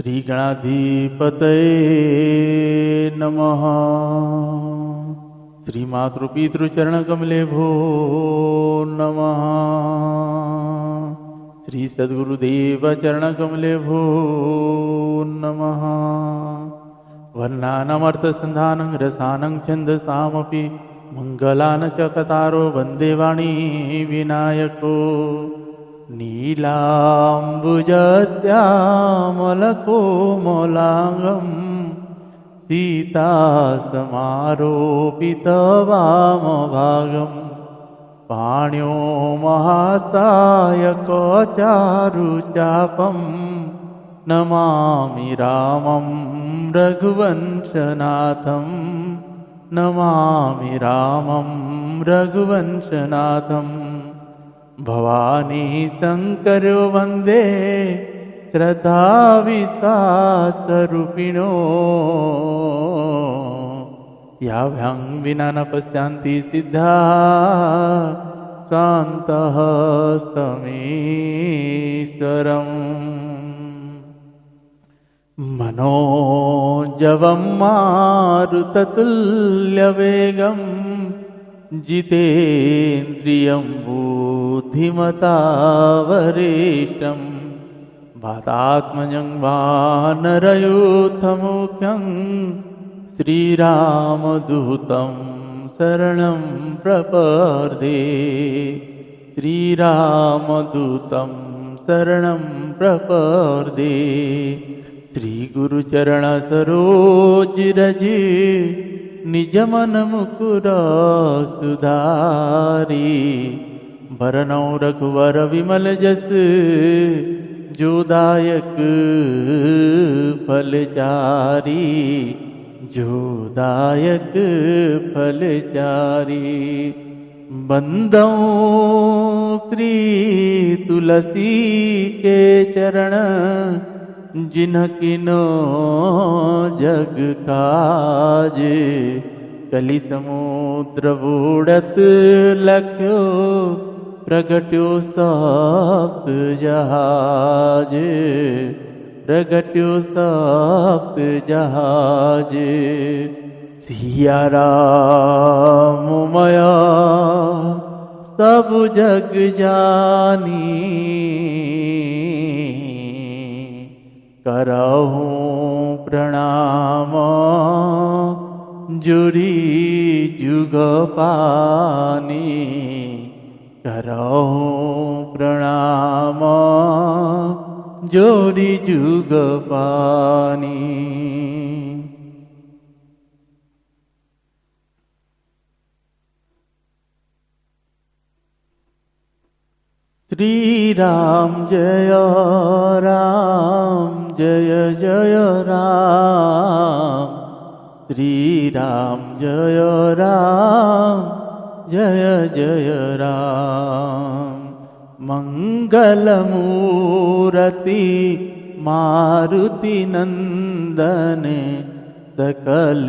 श्रीगणाधिपतये नमः। श्रीमातृपितृचरणकमलेभ्यो नमः। श्रीसद्गुरुदेवचरणकमलेभ्यो नमः। वर्णानामर्थसन्धानं रसानं छन्दसामपि मङ्गलान् च कतारो वन्दे वाणी विनायको। नीलाम्बुजश्यामलकोमलाङ्गं सीतासमारोपितवामभागं पाण्यो महासायकचारुचापं नमामि रामं रघुवंशनाथं। नमामि रामं रघुवंशनाथं। भवानी शङ्करो वन्दे श्रद्धा विश्वासरूपिणो। याभ्यां विना न पश्यन्ति सिद्धा शान्तः स्तमीश्वरम्। मनोजवं मारुततुल्यवेगं जितेन्द्रियं बुद्धिमतावरिष्ठं। वातात्मजं वानरयूथमुख्यं श्रीरामदूतं शरणं प्रपद्ये। श्रीरामदूतं शरणं प्रपद्ये। श्रीगुरुचरणसरोज निजमन मुकुर सुधारी। वरनौ रघुवर विमल जस जोदायक फलचारी। जोदायक फलचारी। बंदौ श्री तुलसी के चरण जिनकिनो जग काज। कलि समुद्र बूढ़त लख्यो प्रगट्यो सप्त जहाज। प्रगट्यो सप्त जहाज। सिया राम मया सब जग जानी। करहूँ प्रणाम जुरी जुग पानी। करहूँ प्रणाम जोरी जुग पानी। श्री राम जय राम जय जय राम। श्री राम जय राम जय जय राम। मंगलमूर्ति मारुति नंदन सकल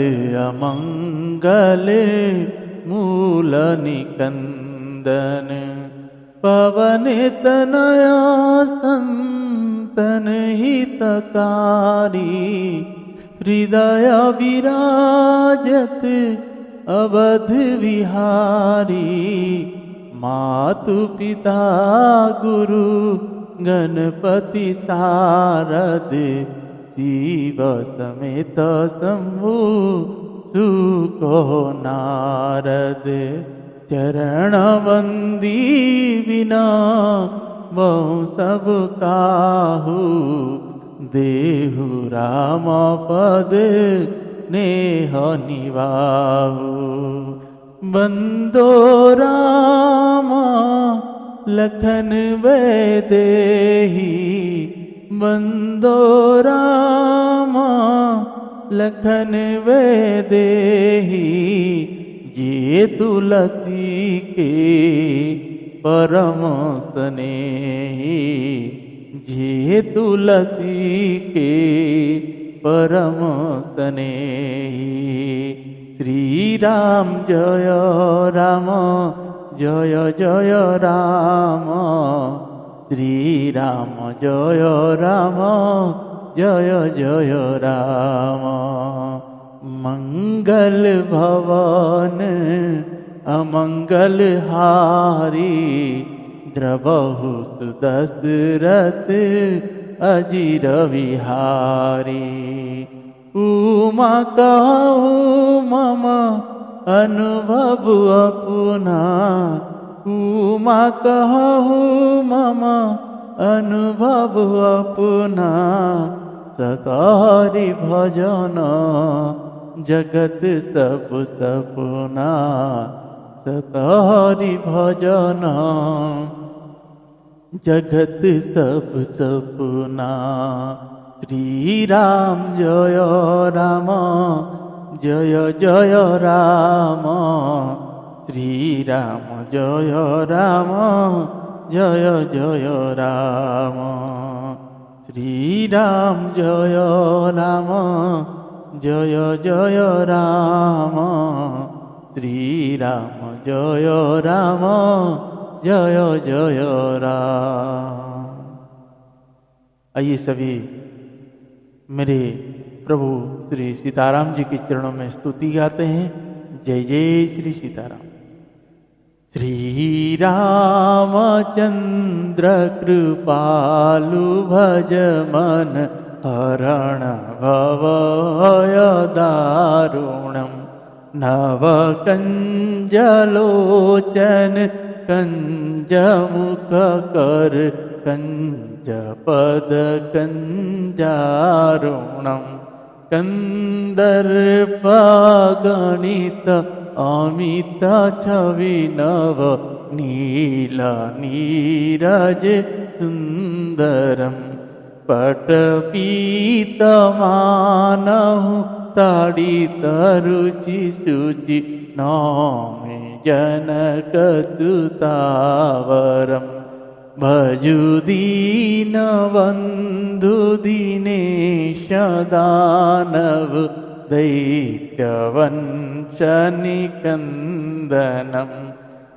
अमंगल मूल निकंदन। पवन तनया संतन हितकारी। हृदय विराजत अवध विहारी। मातु पिता गुरु गणपति सारद। शिव समेत शंभु सुको नारद। चरण वंदी बिना बहु सब काहू। देहु राम पद नेह निवाहु। बंदो राम लखन वैदेही। बंदो राम लखन वैदेही। ये तुलसी के परम स्नेही। ये तुलसी के परम स्नेही। श्री राम जय राम जय जय राम। श्री राम जय राम जय जय राम। मंगल भवन अमंगल हारी, द्रवहु सुदशरथ अजिर विहारी। उमा कहु मम अनुभव अपना, उमा कहु मम अनुभव अपना। सतारि भजन जगत सब सपना, सतारि भजन जगत सब सपना। श्री राम जय राम, जय जय राम। श्री राम जय राम, जय जय राम। श्री राम जय राम, जय जय राम। श्री राम जय राम, जय जय राम। आइए सभी मेरे प्रभु श्री सीताराम जी के चरणों में स्तुति गाते हैं। जय जय श्री सीताराम। श्री रामचंद्र कृपालु भज मन, हरण भवय दारुणम। नव कंजलोचन कंज मुख कर, कंज पद कंजारुणम। कंदर्प गणित अमित छवि नव, नील नीरज सुंदरम। पटपीत मानहु ताड़ित रुचि शुचि, नौमि जनक सुतावरम। भजु दीन बंधु दीनेश दानव, दैत्यवंश निकंदनम।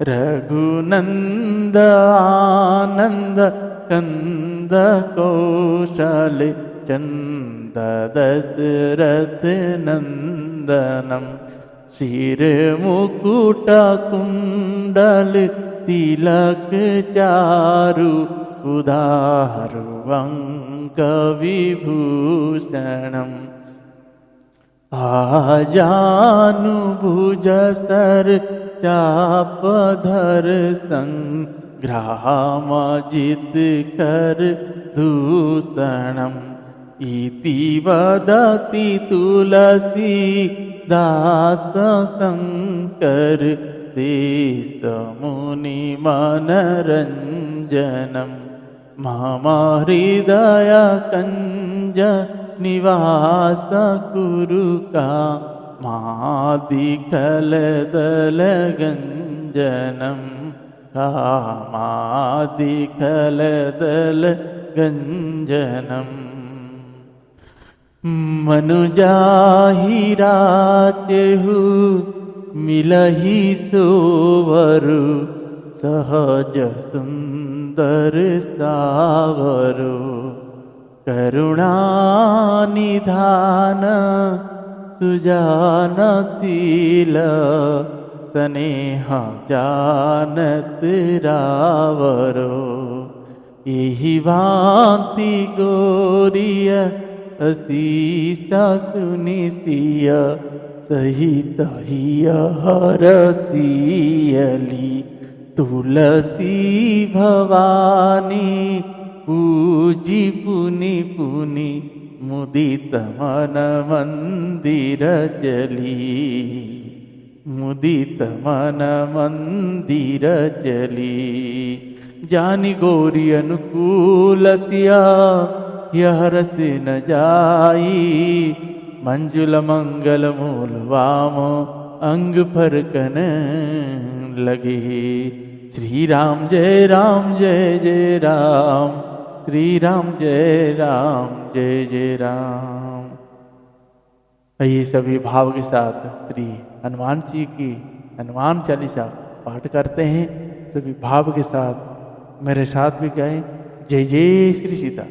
रघुनंद आनंद कंद कौशल, चंद दशरथ नंदनम। शिर मुकुट कुंडल तिलक चारु, उदारु अंक विभूषणम। आजानु भुज सर चापधर, संग्राम जित कर दूषणम। इति वदति तुलसी दास शंकर, शेष मुनि मनरंजनम। मम हृदय कंज निवास कुरु का, मादिकल दल गंजनम। कामादिकल दल गंजनम। मनुजाहि राचेहु मिलहि सोवरु, सहज सुंदर सावरु। करुणा निधान सुजानशील, स्नेह जानत रावरो। एहि भांति गोरिय असीसा सुनिसिय, सहित हिय हरसियली। तुलसी भवानी पूजी पुनि पुनि, मुदित मन मंदिर चली। मुदित मन मंदिर चली। जानि गौरी अनुकूल सिया, यह रस न जाई। मंजुल मंगल मूल वाम, अंग फरकन लगे। श्री राम जय राम, जय जय राम। श्री राम जय राम, जय जय राम। आइए सभी भाव के साथ श्री हनुमान जी की हनुमान चालीसा पाठ करते हैं। सभी भाव के साथ मेरे साथ भी गाएं। जय जय श्री सीता।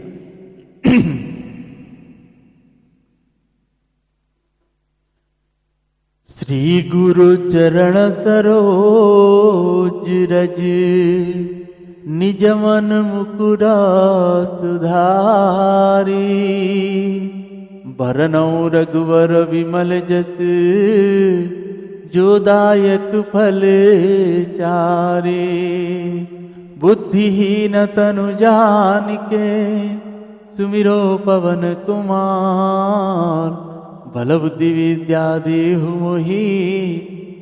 श्री गुरु चरण सरोज रज, निज मन मुकुरा सुधारी। बरनौ रघुवर विमल जस, जो दायक फल चारे। बुद्धिहीन तनु जानिके, सुमिरो पवन कुमार। बल बुद्धि विद्या देहु मोहि,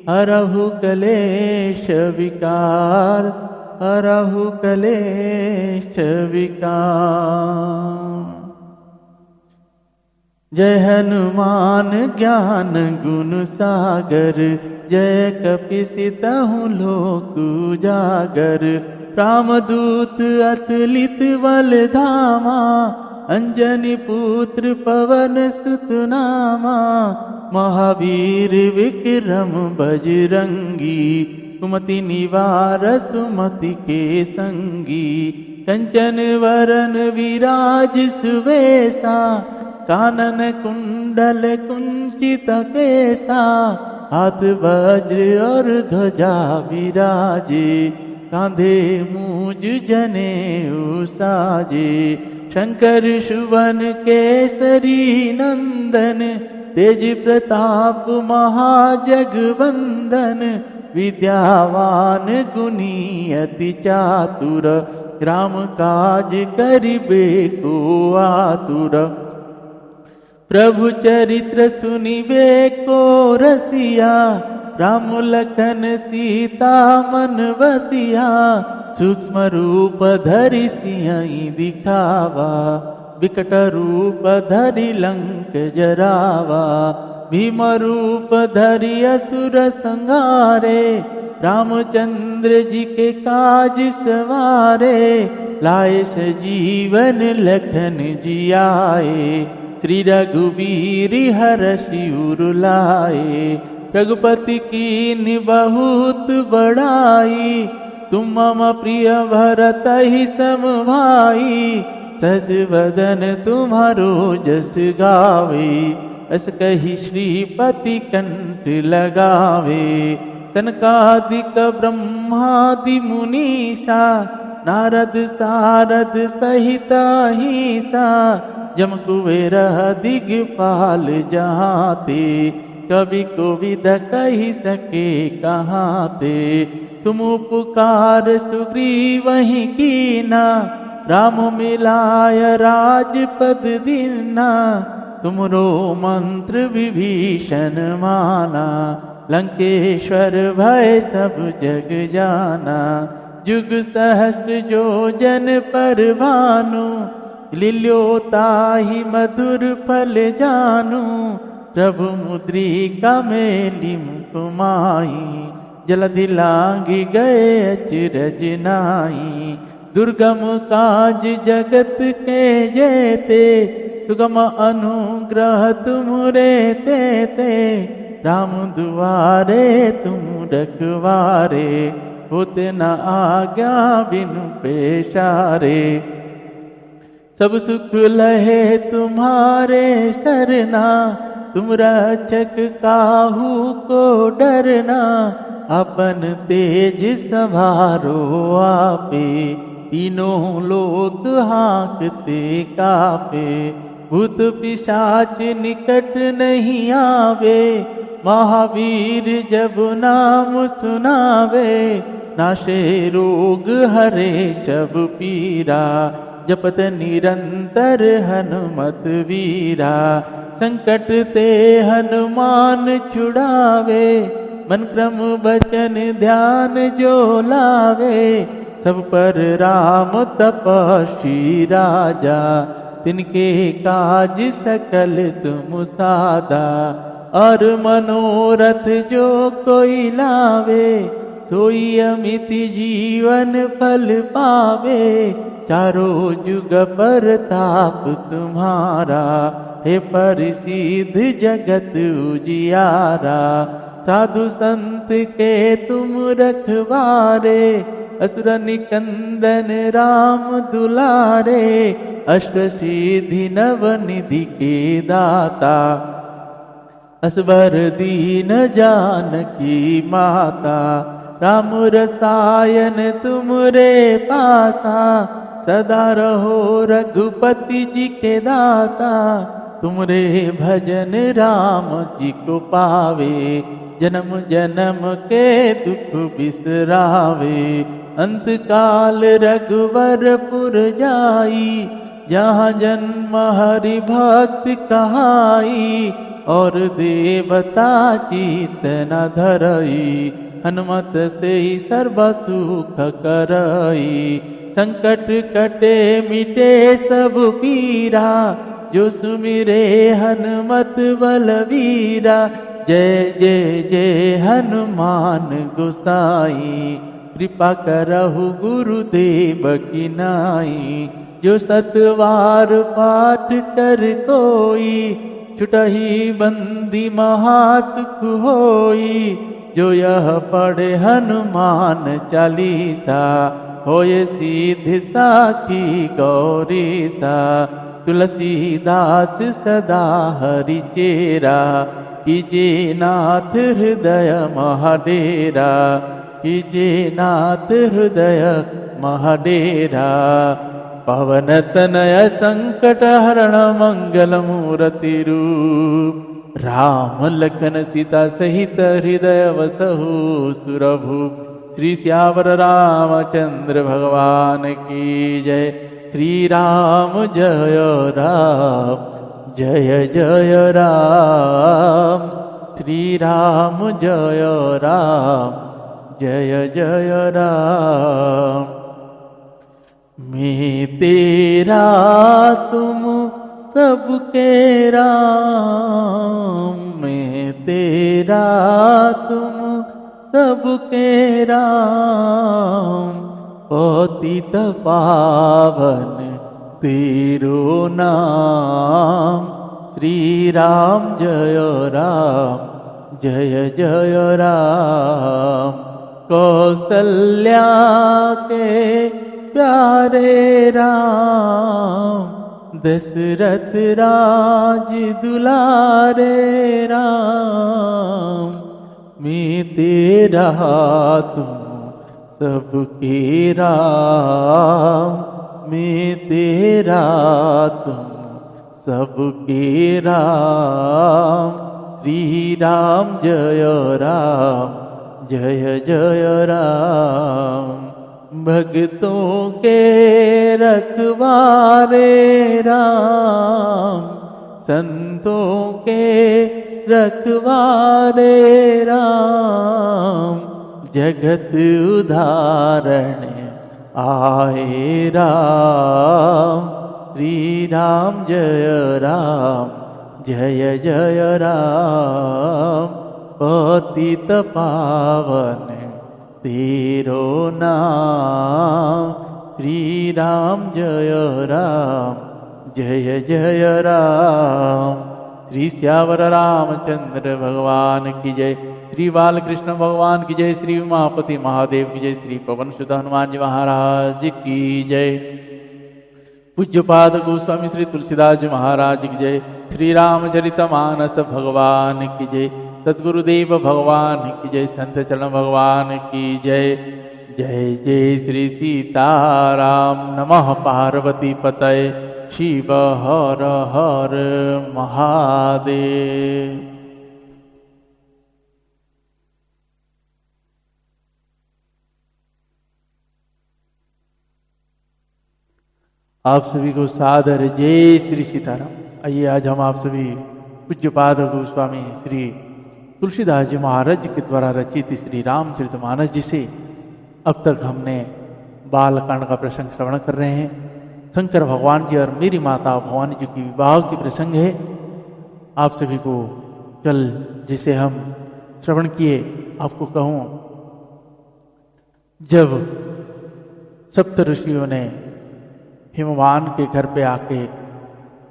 हरहु कलेश विकार। हरहु कलेश विकार। जय हनुमान ज्ञान गुण सागर, जय कपीसितहु लोक उजागर। रामदूत अतुलित बल धामा, अंजनी पुत्र पवन सुत नामा। महावीर विक्रम बजरंगी, कुमति निवार सुमति के संगी। कंचन वरन विराज सुवेशा, कानन कुंडल कुंचित केसा। हाथ वज्र और ध्वजा विराजे, कांधे मूज जनेऊ साजे। शंकर सुवन केसरी नंदन, तेज प्रताप महाजगवंदन। विद्यावान गुणी अति चातुर, राम काज करिबे को आतुर। प्रभु चरित्र सुनिबे को रसिया, राम लखन सीता मन बसिया। सूक्ष्म रूप धरि सियहि दिखावा, विकट रूप धरि लंक जरावा। भीम रूप धरि असुर संहारे, रामचंद्र जी के काज सवारे। लाए सजीवन लखन जियाए, श्री रघुवीर हरषि उर लाए। रघुपति कीन्हि बहुत बड़ाई, तुम मम प्रिय भरतहि सम भाई। सहस वदन तुम्हारो जस गावे, अस कहि श्रीपति कंठ लगावे। सनकादिक ब्रह्मादि मुनीषा, नारद सारद सहित अहिसा। जम कुबेर दिगपाल जहाते, कवि कोविद कहि सके कहाते। तुम उपकार सुग्रीवहि कीना, राम मिलाय राजपद दीना। तुमरो मंत्र विभीषण माना, लंकेश्वर भय सब जग जाना। जुग सहस्र जो जन पर भानु, लील्योताहि मधुर फल जानू। प्रभु मुद्रिका मेली मुख माही, जलधि लांघि गए अचरज नाई। दुर्गम काज जगत के जेते, सुगम अनुग्रह तुमरे तेते। राम दुआरे तुम रखवारे, होते न आज्ञा बिनु पेशारे। सब सुख लहे तुम्हारे सरना, तुम रक्षक काहू को डरना। अपन तेज सवारो आपे, तीनों लोक हाँकते कापे। भूत पिशाच निकट नहीं आवे, महावीर जब नाम सुनावे। नाशे रोग हरे सब पीरा, जपत निरंतर हनुमत वीरा। संकट ते हनुमान छुड़ावे, मन क्रम बचन ध्यान जो लावे। सब पर राम तपस्वी राजा, तिनके काज सकल तुम सादा। और मनोरथ जो कोई लावे, सोई अमित जीवन फल पावे। चारों जुग पर ताप तुम्हारा, हे प्रसिद्ध जगत उजियारा। साधु संत के तुम रखवारे, असुर निकंदन राम दुलारे। अष्ट सिद्धि नव निधि के दाता, असबर दीन जानकी माता, राम रसायन तुमरे पासा, सदा रहो रघुपति जी के दासा, तुमरे भजन राम जी को पावे, जन्म जन्म के दुख बिसरावे। अंत काल रघुवरपुर जाई, जहाँ जन्म हरि भक्त कहाई, और देवता चित न धरई, हनुमत से सर्व सुख करई। संकट कटे मिटे सब पीरा, जो सुमिरे हनुमत बलवीरा। जय जय जय हनुमान गोसाई, कृपा करहु गुरुदेव की नाई। जो सतवार पाठ कर कोई, छुटहि बंदी महासुख होई। जो यह पढ़े हनुमान चालीसा, होए सिद्धि साखी गौरीसा। तुलसीदास सदा हरि चेरा, कीजे नाथ हृदय महाडेरा। कीजे नाथ हृदय महाडेरा। पवन तनय संकट हरण मंगल मूर्ति रूप, राम लखन सीता सहित हृदय वसहु सुरभूप। श्री श्यावर रामचंद्र भगवान की जय। श्री राम जय राम, जय जय राम। श्री राम जय राम, जय जय राम। मैं तेरा तुम सबके राम, मैं तेरा तुम सबके राम। पतित पावन तेरो नाम, श्री राम जय राम, जय जय राम। कौसल्या के प्यारे राम, दशरथ राज दुलारे राम। मैं तेरा तुम सबके राम, मैं तेरा तुम सबके राम। श्री राम जय राम, जय जय राम। भक्तों के रखवारे राम, संतों के रखवारे राम। जगत उदाहरण आए राम, श्री राम जय राम, जय जय राम। पतित पावन तेरो नाम, श्री राम जय राम, जय जय राम। श्री श्यावर रामचंद्र भगवान की जय। श्री बालकृष्ण भगवान की जय। श्री उमापति महादेव की जय। श्री पवन सुत हनुमान जी महाराज की जय। पूज्यपाद गोस्वामी श्री तुलसीदास जी महाराज की जय। श्री रामचरितमानस भगवान की जय। सद्गुरुदेव भगवान की जय। संत चरण भगवान की जय। जय जय श्री सीताराम। नमः पार्वती पतये। शिव हर हर महादेव। आप सभी को सादर जय श्री सीताराम। आइए आज हम आप सभी पूज्यपाद गोस्वामी श्री तुलसीदास जी महाराज के द्वारा रचित श्री रामचरितमानस जी से अब तक हमने बालकांड का प्रसंग श्रवण कर रहे हैं। शंकर भगवान जी और मेरी माता भवानी जी की विवाह की प्रसंग है। आप सभी को कल जिसे हम श्रवण किए, आपको कहूँ, जब सप्त ऋषियों ने हिमवान के घर पे आके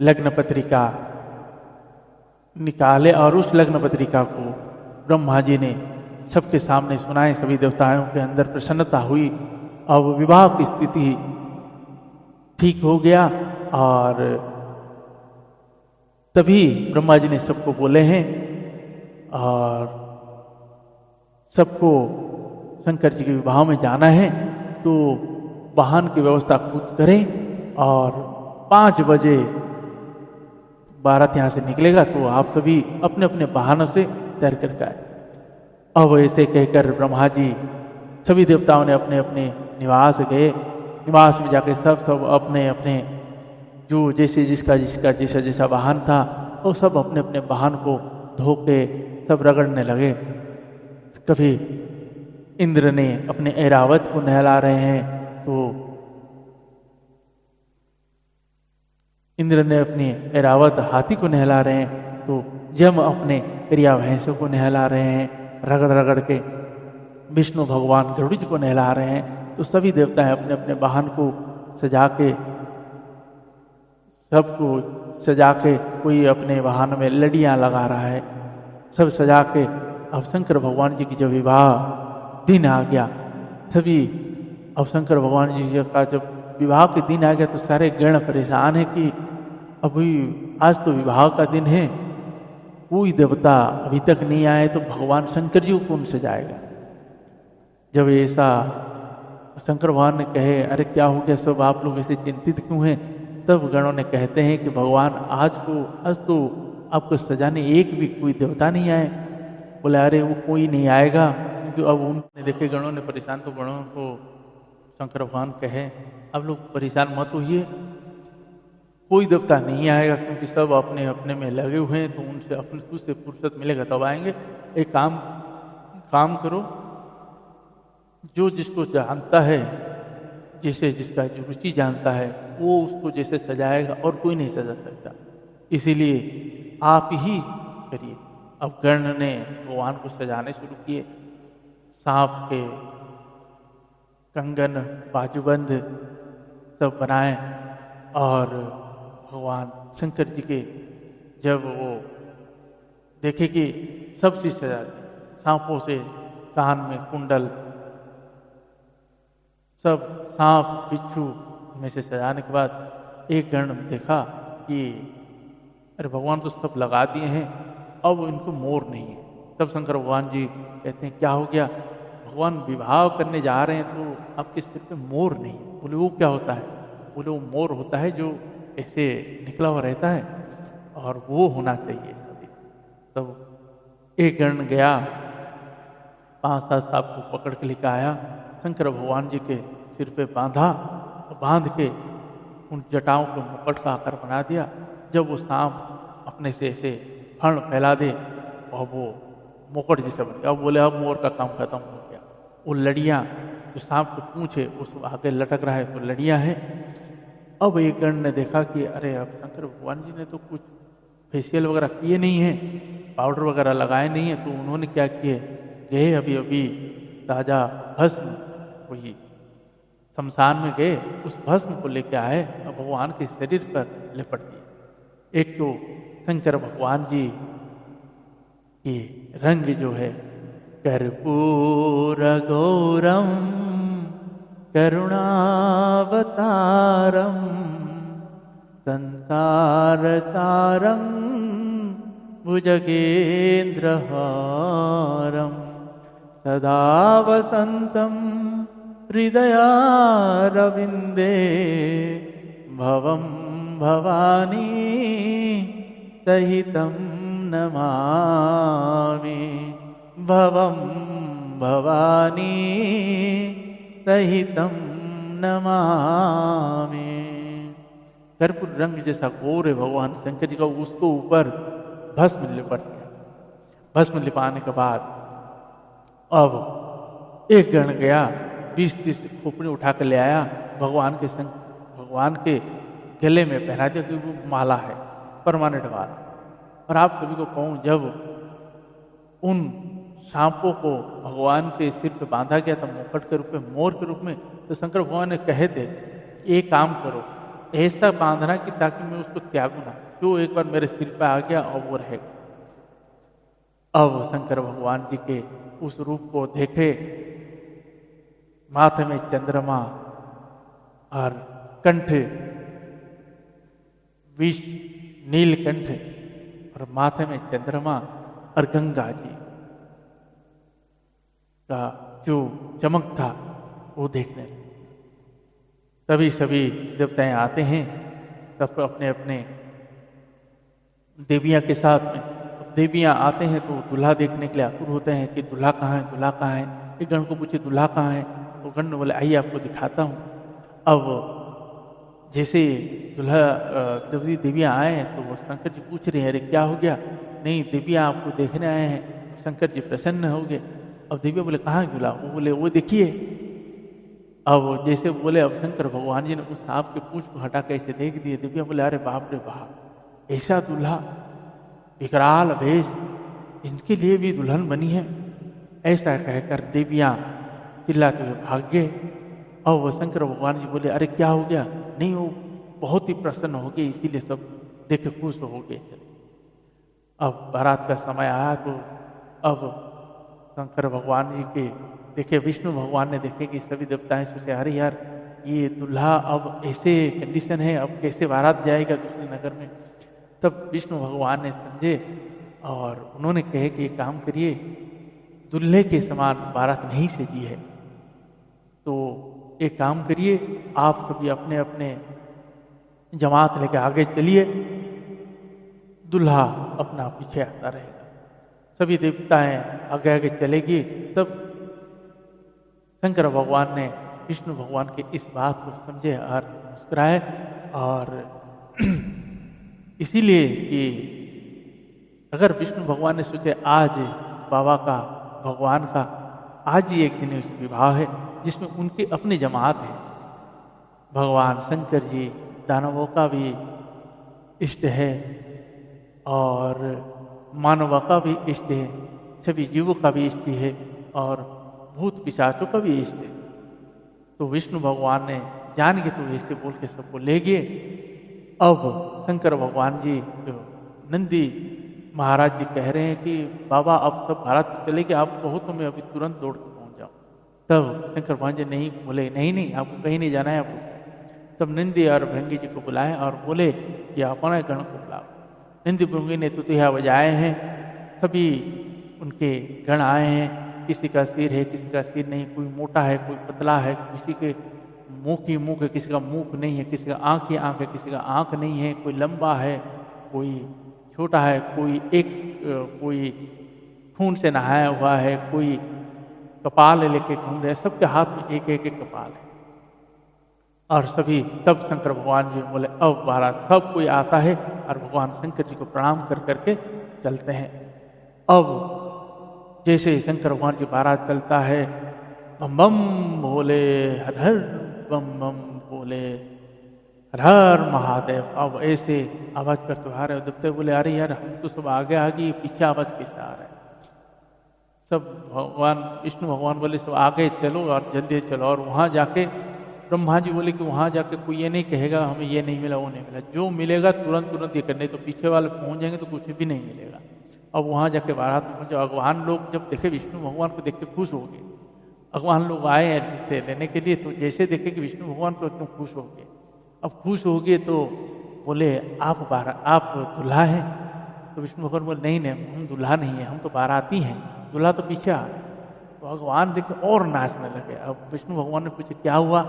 लग्न पत्रिका निकाले और उस लग्न पत्रिका को ब्रह्मा जी ने सबके सामने सुनाए। सभी देवताओं के अंदर प्रसन्नता हुई। अब विवाह की स्थिति ठीक हो गया और तभी ब्रह्मा जी ने सबको बोले हैं और सबको शंकर जी के विवाह में जाना है तो वाहन की व्यवस्था खुद करें और 5 बजे बारात यहाँ से निकलेगा तो आप सभी अपने अपने वाहनों से तैर करके आए। अब ऐसे कहकर ब्रह्मा जी सभी देवताओं ने अपने अपने निवास गए। निवास में जाके सब अपने अपने जो जैसे जिसका जैसा जैसा वाहन था वो सब अपने अपने वाहन को धो के सब रगड़ने लगे। कभी इंद्र ने अपने ऐरावत को नहला रहे हैं तो इंद्र ने अपनी ऐरावत हाथी को नहला रहे हैं तो जम अपने क्रिया भैंसों को नहला रहे हैं रगड़ रगड़ के। विष्णु भगवान गरुड़ को नहला रहे हैं तो सभी देवता अपने अपने वाहन को सजा के सबको सजा के कोई अपने वाहन में लड़ियां लगा रहा है सब सजा के। अब शंकर भगवान जी की जब विवाह दिन आ गया सभी अब शंकर भगवान जी का जब विवाह के दिन आ गया तो सारे गण परेशान है कि अभी आज तो विवाह का दिन है कोई देवता अभी तक नहीं आए तो भगवान शंकर जी को कौन सजाएगा। जब ऐसा शंकर भगवान ने कहे अरे क्या हो गया सब आप लोग ऐसे चिंतित क्यों हैं तब गणों ने कहते हैं कि भगवान आज तो आपको सजाने एक भी कोई देवता नहीं आए। बोले अरे वो कोई नहीं आएगा क्योंकि अब उन्होंने देखे गणों ने परेशान तो गणों को शंकर भगवान कहे आप लोग परेशान मत होइए कोई देवता नहीं आएगा क्योंकि सब अपने अपने में लगे हुए हैं तो उनसे अपने खुद से फुर्सत मिलेगा तब आएंगे। एक काम करो जो जिसको जानता है जिसे जिसका जो रुचि जानता है वो उसको जैसे सजाएगा और कोई नहीं सजा सकता इसीलिए आप ही करिए। अब गण ने भगवान को सजाने शुरू किए। सांप के कंगन बाजूबंद सब बनाए और भगवान शंकर जी के जब वो देखे कि सब चीज सजा दी सांपों से कान में कुंडल सब सांप बिच्छू में से सजाने के बाद एक गण देखा कि अरे भगवान तो सब लगा दिए हैं अब इनको मोर नहीं है। तब शंकर भगवान जी कहते हैं क्या हो गया भगवान विवाह करने जा रहे हैं तो आपके सिर पे मोर नहीं है। बोले वो क्या होता है। बोले वो मोर होता है जो ऐसे निकला हुआ रहता है और वो होना चाहिए शादी। तब एक गण गया 5-7 सांप को पकड़ के लेकर आया शंकर भगवान जी के सिर पे बांध के उन जटाओं को मुकुट का आकार बना दिया। जब वो सांप अपने से ऐसे फण फैला दे और वो मुकुट जैसे बन गया। बोले अब मोर का काम खत्म हो गया। वो लड़ियाँ जो सांप को पूछे उस आगे लटक रहा है तो लड़ियाँ हैं। अब एक गण ने देखा कि अरे अब शंकर भगवान जी ने तो कुछ फेशियल वगैरह किए नहीं है पाउडर वगैरह लगाए नहीं है तो उन्होंने क्या किए गए अभी ताजा भस्म वही शमशान में गए उस भस्म को लेके आए और भगवान के शरीर पर लिपट दिए। एक तो शंकर भगवान जी के रंग जो है कर्पूर गौरम करुणावतारम संसार सारम भुजगेन्द्रहारम सदा वसंतम हृदयारविंदे भवं भवानी सहितं नमामि भवं भवानी सहितं नमामि। कर्पूर रंग जैसा घोर है भगवान शंकर जी का उसको ऊपर भस्म लिपट गया। भस्म लिपाने के बाद अब एक गण गया 20-30 खोपड़ी उठा कर ले आया भगवान के गले में पहना दिया क्योंकि वो माला है परमानेंट माला। और आप सभी को कहूँ जब उन सांपों को भगवान के सिर पे बांधा गया था मुकुट के रूप में मोर के रूप में तो शंकर भगवान ने कहे थे एक काम करो ऐसा बांधना कि ताकि मैं उसको त्यागू ना जो एक बार मेरे सिर पे आ गया और वो रहेगा। अब शंकर भगवान जी के उस रूप को देखे माथे में चंद्रमा और कंठ विष नीलकंठ और माथे में चंद्रमा और गंगा जी का जो चमक था वो देखने लगे। तभी सभी देवताएं आते हैं, सब अपने अपने देवियां के साथ में। देवियां आते हैं तो दूल्हा देखने के लिए आतुर होते हैं कि दूल्हा कहाँ है, दूल्हा कहाँ है। एक गण को पूछे दूल्हा कहाँ है, तो गण बोले आइए आपको दिखाता हूँ। अब जैसे दूल्हा देवियां आए हैं तो वो शंकर जी पूछ रहे हैं अरे क्या हो गया, नहीं देवियां आपको देखने आए हैं। शंकर जी प्रसन्न हो गए। अब देवियां बोले कहाँ है दूल्हा, वो बोले वो देखिए। अब जैसे बोले, अब शंकर भगवान जी ने उस सांप के पूंछ को हटा के ऐसे देख दिए। देवियां बोले अरे बाप रे बाप, ऐसा दूल्हा, विकराल भेष, इनके लिए भी दुल्हन बनी है। ऐसा कहकर देवियां चिल्लाते हुए भाग गए। और वो शंकर भगवान जी बोले अरे क्या हो गया, नहीं वो बहुत ही प्रसन्न हो गए, इसीलिए सब देख के खुश हो गए। अब बारात का समय आया तो अब शंकर भगवान जी के देखे, विष्णु भगवान ने देखे कि सभी देवताएं सोचे अरे यार ये दूल्हा अब ऐसे कंडीशन है, अब कैसे बारात जाएगा दूसरे नगर में। तब विष्णु भगवान ने समझे और उन्होंने कहे कि एक काम करिए, दूल्हे के समान बारात नहीं सजी है, तो एक काम करिए आप सभी अपने अपने जमात लेके आगे चलिए, दूल्हा अपना पीछे आता रहेगा। सभी देवताएं आगे आगे चलेगी। तब शंकर भगवान ने विष्णु भगवान के इस बात को समझे और मुस्कुराए। और इसीलिए कि अगर विष्णु भगवान ने सोचे आज बाबा का, भगवान का आज ही एक दिन विवाह है जिसमें उनके अपने जमात है, भगवान शंकर जी दानवों का भी इष्ट है और मानवों का भी इष्ट है, सभी जीवों का भी इष्ट है और भूत पिशाचों का भी इष्ट है। तो विष्णु भगवान ने जान के तो ऐसे बोल के सबको ले गए। अब शंकर भगवान जी नंदी महाराज जी कह रहे हैं कि बाबा अब सब भारत चले गए, आप कहो तो मैं अभी तुरंत दौड़ के पहुंच जाऊं। तब शंकर भगवान जी नहीं बोले नहीं नहीं आपको कहीं नहीं जाना है आपको। तब नंदी और भृंगी जी को बुलाए और बोले कि अपने गण को बुलाओ। नंदी भृंगी ने तुतिया बजाए हैं, सभी उनके गण आए हैं। किसी का सिर है, किसी का सिर नहीं, कोई मोटा है, कोई पतला है, किसी के मुंह की मुंह है, किसी का मुंह नहीं है, किसी का आँख की आँख है, किसी का आँख नहीं है, कोई लंबा है, कोई छोटा है, कोई खून से नहाया हुआ है, कोई कपाल लेके घूम रहे, सबके हाथ में एक एक कपाल है। और सभी तब शंकर भगवान जी बोले अब बारात सब कोई आता है और भगवान शंकर जी को प्रणाम कर करके चलते हैं। अब जैसे शंकर भगवान जी बारात चलता है, बम बम भोले हर हर, बम बम भोले हर हर महादेव। अब ऐसे आवाज करते आ रहे, देवते बोले अरे यार हम तो सब आगे आगे, पीछे आवाज कैसे आ रहा है। सब भगवान विष्णु भगवान बोले सब आगे चलो और जल्दी चलो। और वहाँ जाके ब्रह्मा जी बोले कि वहाँ जाके कोई ये नहीं कहेगा हमें ये नहीं मिला वो नहीं मिला, जो मिलेगा तुरंत तुरंत ये करने, तो पीछे वाले पहुँच जाएंगे तो कुछ भी नहीं मिलेगा। अब वहाँ जाके बारात में पहुँचे। भगवान लोग जब देखे विष्णु भगवान को देख के खुश हो गए। भगवान लोग आए थे लेने के लिए, तो जैसे देखे कि विष्णु भगवान को एकदम खुश हो गए। अब खुश हो गए तो बोले आप दूल्हा हैं। तो विष्णु भगवान बोले नहीं नहीं हम दूल्हा नहीं है, हम तो बाराती हैं, दूल्हा तो पीछे आ रहे। तो भगवान देख के और नाचने लगे। अब विष्णु भगवान ने पूछे क्या हुआ,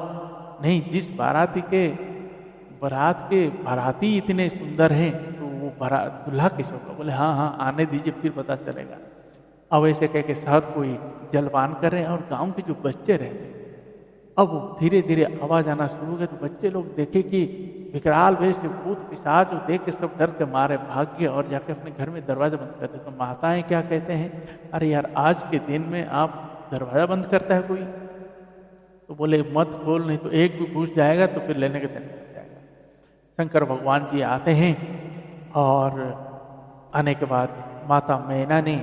नहीं जिस बारात के बाराती इतने सुंदर हैं तो वो दूल्हा किस होगा। बोले हाँ हाँ आने दीजिए फिर पता चलेगा। अब ऐसे कह के सब कोई जलपान कर रहे हैं और गांव के जो बच्चे रहते हैं अब धीरे धीरे आवाज आना शुरू हो गया। तो बच्चे लोग देखे कि विकराल वेश भूत पिशाच देख के सब डर के मारे भाग गए और जाके अपने घर में दरवाजा बंद करते। तो माताएं क्या कहते हैं, अरे यार आज के दिन में आप दरवाजा बंद करता है कोई। तो बोले मत खोल नहीं तो एक भी घुस जाएगा तो फिर लेने के दिन लग जाएगा। शंकर भगवान जी आते हैं और आने के बाद माता मैना ने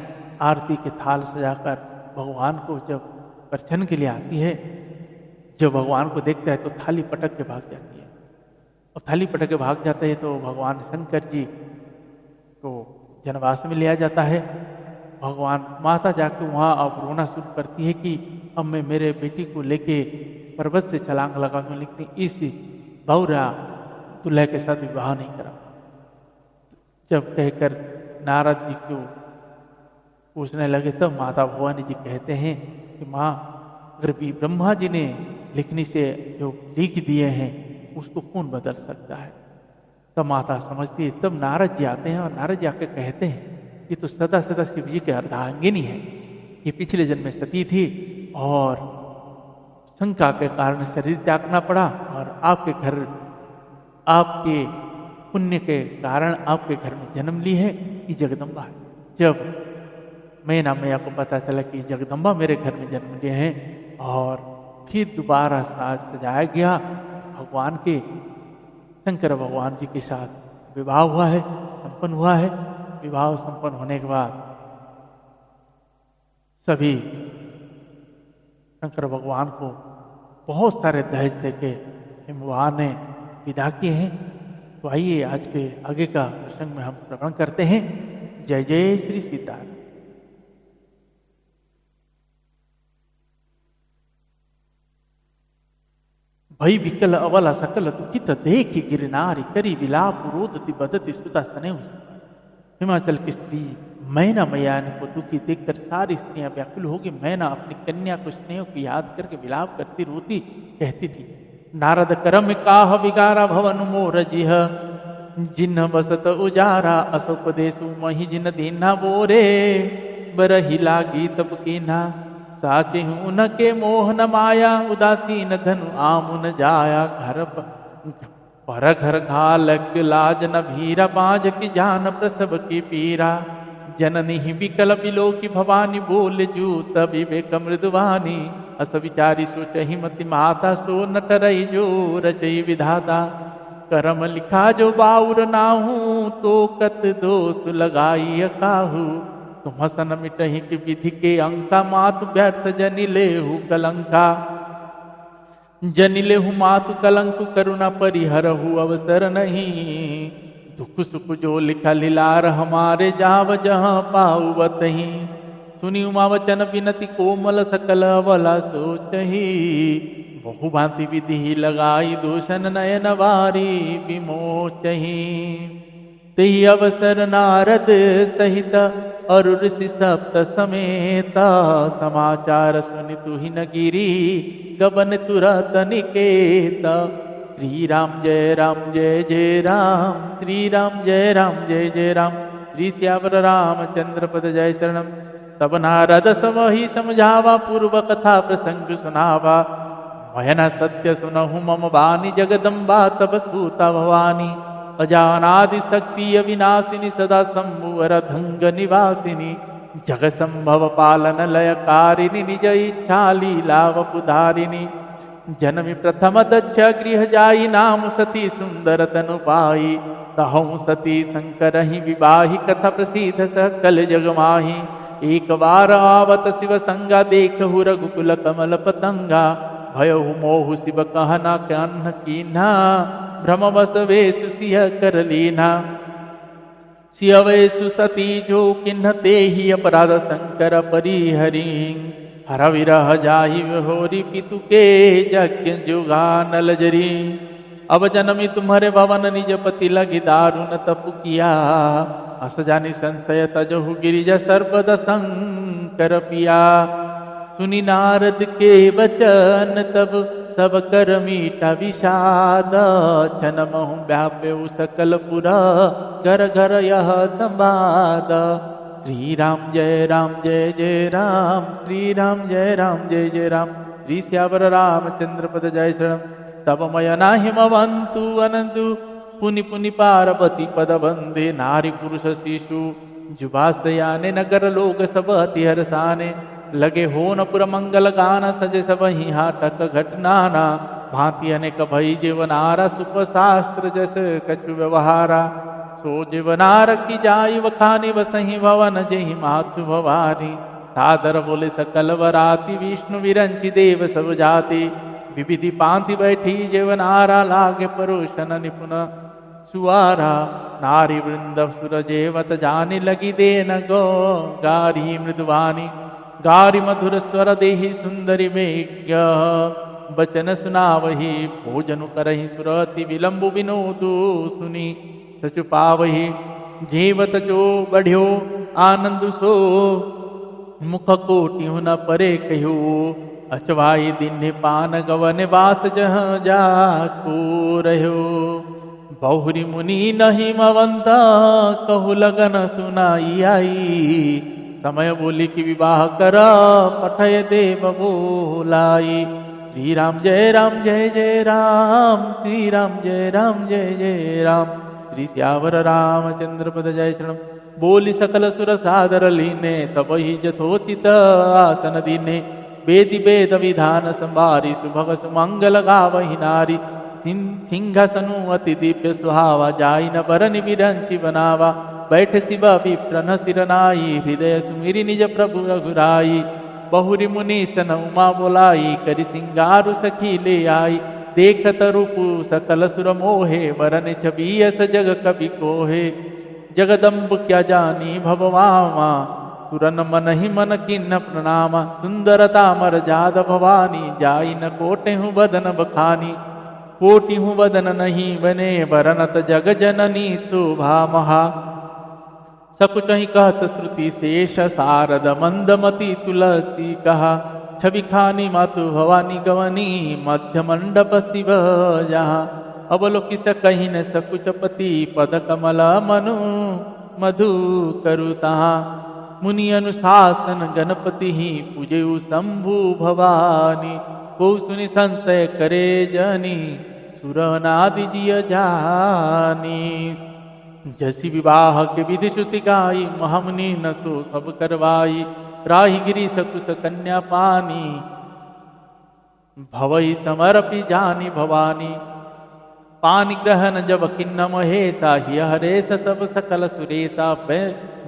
आरती के थाल सजाकर भगवान को जब अर्चन के लिए आती है, जब भगवान को देखता है तो थाली पटक के भाग जाती है। और थाली पटक के भाग जाते हैं तो भगवान शंकर जी को जनवास में लिया जाता है। भगवान माता जाके वहाँ अब रोना शुरू करती है कि अब मैं मेरे बेटी को लेके पर्वत से छलांग लगा दूँ, लेकिन इस बहुरा दूल्हे के साथ विवाह नहीं करा। जब कहकर नारद जी को पूछने लगे। तब माता भवानी जी कहते हैं कि माँ, अगर भी ब्रह्मा जी ने लिखने से जो लिख दिए हैं उसको कौन बदल सकता है। तब माता समझती है। तब नारद जी आते हैं और नारद जी आके कहते हैं ये तो सदा सदा शिव जी के अर्धांगिनी है, ये पिछले जन्म में सती थी और शंका के कारण शरीर त्यागना पड़ा और आपके घर, आपके पुण्य के कारण आपके घर में जन्म ली है, ये जगदम्बा है। जब मैना मैया को पता चला कि जगदम्बा मेरे घर में जन्म लिए हैं और फिर दोबारा साज सजाया गया, भगवान के, शंकर भगवान जी के साथ विवाह हुआ है, संपन्न हुआ है। विवाह संपन्न होने के बाद सभी शंकर भगवान को बहुत सारे दहेज देके भगवान ने विदा किए हैं। तो आइए आज के आगे का प्रसंग में हम श्रवण करते हैं। जय जय श्री सीताराम। भई विकल अवला सकल दुखित देखि गिरनारी करी विलाप रोदति बदति सुता सने। हिमाचल की स्त्री मैना मैया को दुखी देखकर सारी स्त्रियां व्याकुल होगी। मैना अपनी कन्या को स्नेह को याद करके विलाप करती रोती कहती थी। नारद करम काह विगारा भवन मोर जिह जिन्ह बसत उजारा असोपदेशु मही जिन दीना बोरे बरही लागी तब कीन्हा साचे हूं न के मोह न माया उदासीन धनु आमुन जाया घर पर घर घालक लाज न भीरा बाज की जान प्रसव की पीरा जननी ही विकल बिलो की भवानी बोल जूत विवेक मृदुवानी अस विचारी सोचहि मति माता सो न टरई जो रचई विधाता करम लिखा जो बाउर नाहू तो कत दोष लगाई काहू तुम हसन मिटहि की विधि के अंका मातु व्यर्थ जनिलेहु कलंका जनिलेहु मातु कलंक करुणा परिहरहु अवसर नहीं दुख सुख जो लिखा लीलार हमारे जाव जहाँ पाऊ बतही सुनी उमा वचन विनति कोमल सकल अवला सोचही बहु भांति विधि लगाई दूषण नयन वारी विमोचही तेहि अवसर नारद सहित और ऋषि सप्त समेत समाचार सुनि तुहि न गिरी गबन तुरत निकेत। श्री राम जय जय राम, श्री राम जय जय राम। श्री श्यावर रामचंद्र पद जय शरणम। तब नारद समहि समझावा पूर्व कथा प्रसंग सुनावा मयन सत्य सुनहु मम बानी जगदम्बा तब सूता भवानी अजानादि शक्ति अविनाशिनी सदा संभुवर धंग निवासिनी जग संभव पालन लयकारिणी निज इच्छा लीला वपुधारिणी जन्मि प्रथम दक्ष गृह जाई नाम सती सुंदर तनु पाई तहु सती शंकर ही विवाही कथा प्रसिद्ध सकल जगमाही एक बार आवत शिव संगा देखहु रघुकुल कमल पतंगा भयहु मोहु शिव कहना कन्न कीन्हा भ्रम बस वेशु सिंह कर लीना सिंह वेशु सती जो किन्ह ते ही अपराध शंकर परिहरि हर विरह जाहि होरी पितु के यज्ञ जुगा नलजरी अब जन्मी तुम्हारे भवन निज पति लगी दारुण तप किया अस जानी संशय तजहु गिरिज सर्वद शंकर पिया सुनी नारद के वचन तब सब कर मीठा विषाद छन महु व्याप्य सकल पुरा घर घर यह संवाद। श्री राम जय जय राम, श्री राम जय जय राम। श्री श्यावर रामचंद्र पद जय शरण। तब मयना हिमवंतु अनंतु पुनि पुनि पार्वती पद बंदे नारी पुरुष शिशु जुबासयाने नगर लोग सब अति हरसाने लगे हो न पुर मंगल गान सजे सब ही हाटक घटनाना भांति अनेक भई जीवनारा सुप शास्त्र जस कछु व्यवहारा सो जीवनार की जाई वखानी वसही भवन जही मातु भवानी सादर बोले सकल वराति विष्णु विरंची देव सब जाति विविधि पांति बैठी जीवनारा लागे परोशन निपुण सुवारा नारी वृंद सुर जेवत जानी लगी देन गो गारी मृदुवानी गारी मधुर स्वर देहि सुंदरी मेघ्य बचन सुनावही भोजन करहि सुरति विलंबु विनोदु सुनी सचु पावही जीवत जो बढ़्यो आनंद सो मुख कोटि न परे कहो, अचवाई दिन पान गवन वास जह जाको रहो। बहुरी मुनि नहीं मवंत कहु लगन सुनाई आई, समय बोली कि विवाह कर पठय देव बोलाई। श्री राम जय जय राम, श्री राम जय जय राम। श्री श्यावर रामचंद्र पद जय शरण। बोली सकल सुर सादर लीने, सब ही जथोचित आसन दीने। वेदि वेद विधान संभारी, सुभग सुमंगल गावहि नारी। सिंहासनु अति दिव्य सुहावा, जाई न बरनि बिरंचि बनावा। बैठ शिव विप्रन सिर नाई, हृदय सुमिरि निज प्रभु रघुराई। बहुरी मुनि सन उमा बोलाई, करि सिंगारु सखी ले आई। देखत रूपु सकल सुर मोहे, वरन छबियस जग कवि कोहे। जगदम्ब क्या जानी भवमामा, सुरन मन ही मन किन्न प्रणामा। सुंदरता मर जाद भवानी, जाई न कोटि हूँ बदन बखानी। कोटि हूँ बदन नहीं बने, वरनत जग जननी शोभा महा। सकुच ही कहत श्रुति शेष, शारद मंदमती तुलसी कहा। छवि खानी मातु भवानी गवनी, मध्य मंडप शिव जहाँ। अवलोकि कही न सकुच पति, पद कमल मनु मधु करु तहाँ। मुनि अनुशासन गणपति ही, पूजयु शंभु भवानी। को सुनि संशय करे जनी, सुरनादि जिय जानी। जसी विवाह के विधि श्रुति गाई, महामुनि न सो सब करवाई। राही गिरी सकुश कन्या पानी, भवई समरपि जानी भवानी। पानी ग्रहण जब किन्न महेशा, हिय हरेश सब सकल सुरेशा।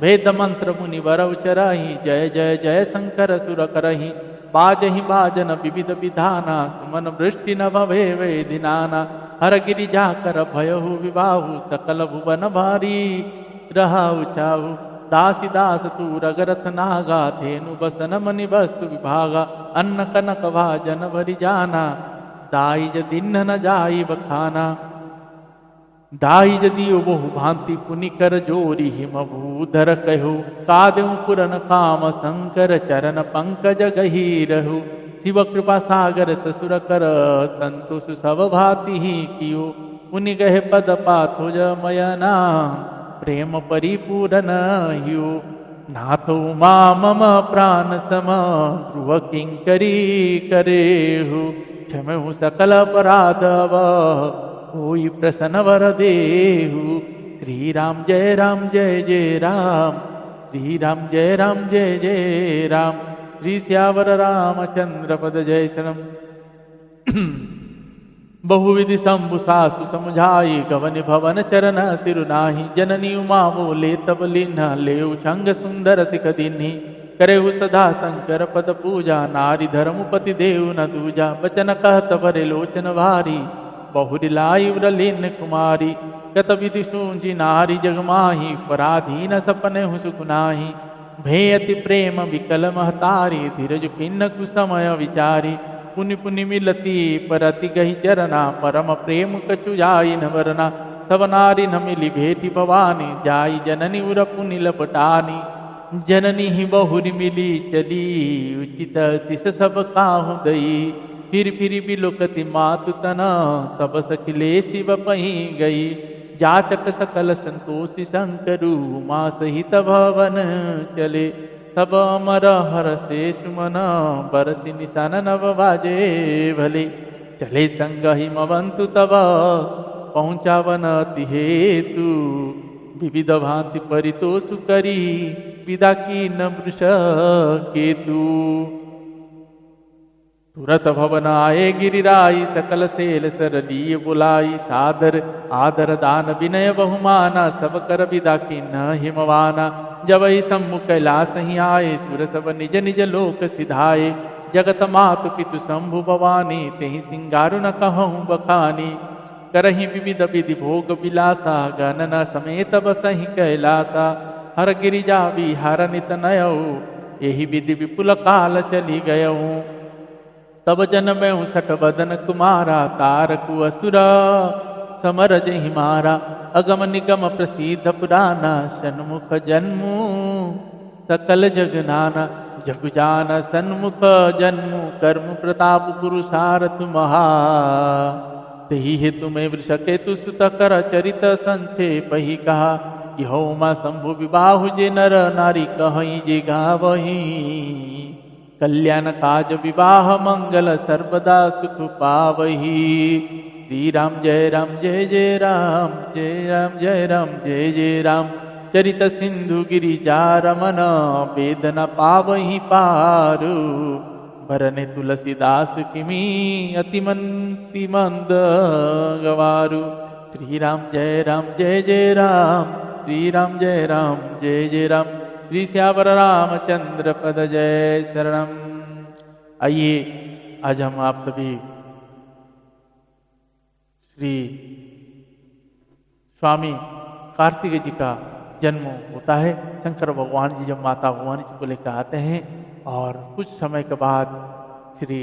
भेद मंत्र मुनि वर उचरहि, जय जय जय शंकर सुर करहि। बाजहि बाजन विविध विधाना, सुमन वृष्टि न भवे वेदिनाना। हर गिरि जाकर भयहु विवाहु, सकल भुवन भारी रहाउ चाहु। दासी दास तू रगरत नागा, धेनु बसन मनि वस्तु विभागा। अन्न कनक भाजन भरि जाना, दाई ज दिन न जाई बखाना। दाई जदियो बहु भांति पुनि कर जोरी, हिमभूधर कहु। कादेउ पुरन काम शंकर, चरण पंकज गहीरहु। शिव कृपा सागर ससुर कर, संतोष सब भांति ही कियो। पुनि गहे पद पाथो जमयना, प्रेम परिपूरन हियो। नाथो मा मम प्राण सम, ध्रुव किंकरी करेहु। क्षमहु सकल अपराधव, होई प्रसन्न वर देहु। श्री राम जय जय राम, श्री राम जय जय राम। श्री श्यावर रामचंद्र पद जय शरण। बहुविधि शंभु सासु समुझाई, गवन भवन चरण सिरु नाही। जननी उमा बोले तब लीन्हा, लेउ छंग सुंदर सिख दीन्ही। करेहु सदा शंकर पद पूजा, नारी धर्मपति देव न दूजा। बचन कहत बरे लोचन भारी, बहुरी लाई उरलीन कुमारी। कत विधि सूझी नारी जगमाही, पराधीन सपने हु सुख नाही। भेयति प्रेम विकल महतारी, धीरज पिन्न कुसमय विचारी। पुनि पुनि मिलती परति गही चरना, परम प्रेम कछु जाई न वरना। सब नारी न मिली भेटी भवानी, जाई जननी उर पुनि लपटानी। जननी ही बहुरी मिली चली, उचित शिष सब काहू दई। फिर बिलोकति मातु तना, तब सखिले शिव पही गई। जाचक सकल संतोषी शंकरु, माँ सहित भवन चले। सब अमर हर से सुमन, बरसी निशान नव बाजे भले। चले संग हिमवंतु तब, पहुँचावन अति हेतु। विविध भांति परितोषु करी, विदा की न वृष केतु। तुरत भवन आए गिरिराई, सकल सेल सरलीय बुलाई। सादर आदर दान विनय बहुमाना, सब कर विदा की न हिमवाना। जब सम्मुख कैलास ही आए, सुर सब निज निज लोक सिधाए। जगत मातु पितु शंभु भवानी, तेहि सिंगारु न कहूँ बखानी। करहि विविध विधि भोग विलासा, गणना समेत बसहि कैलासा। हर गिरिजा विहार नित नयऊ, यही विधि विपुल काल चली गयऊ। तब जनमयु सठ बदन कुमारा, तारकु असुरा समर जहि मारा। अगम निगम प्रसिद्ध पुराना, षण्मुख जन्मु सकल जगनाना। जग जान सन्मुख जन्म कर्म प्रताप पुरुषारथ महा तही हेतु में वृषकेतु सुत कर चरित संक्षेप ही कहा यहो मा शंभु विबाहु जे नर नारी कहीं जे गावही कल्याण काज विवाह मंगल सर्वदा सुख पावही श्री राम जय राम जय जय राम जय राम जय राम जय जय राम चरित सिंधु गिरिजा रमन वेदना पावही पारु भरने तुलसीदास किमी अतिमंति मंद गवारु श्री राम जय जय राम श्री राम जय जय राम श्री श्यावर रामचंद्र पद जय शरणम। आइए आज हम आप सभी श्री स्वामी कार्तिक जी का जन्म होता है। शंकर भगवान जी जब माता भगवान जी को लेकर आते हैं और कुछ समय के बाद श्री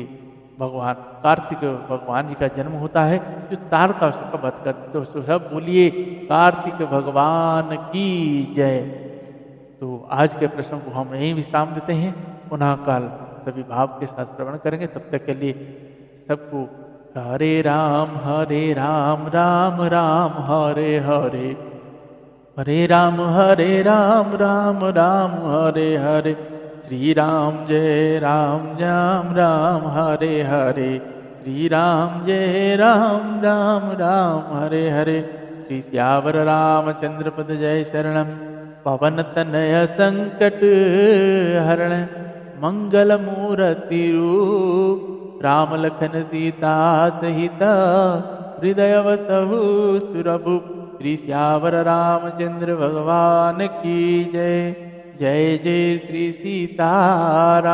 भगवान कार्तिक भगवान जी का जन्म होता है जो तारकासुर का वध करते। तो सब बोलिए कार्तिक भगवान की जय। तो आज के प्रश्न को हम यही विश्राम देते हैं, पुनः कल सभी भाव के साथ श्रवण करेंगे। तब तक के लिए सबको हरे राम राम राम हरे हरे, हरे राम राम राम हरे हरे, श्री राम जय राम राम हरे हरे, श्री राम जय राम राम हरे हरे, श्री श्यावर रामचंद्र पद जय शरणम। पवन तनय संकट हरण मंगल मूर्ति रूप, राम लखन सीता सहित हृदय वसहु सुरभूप, श्री श्यावर रामचंद्र भगवान की जय। जय जय श्री सीताराम।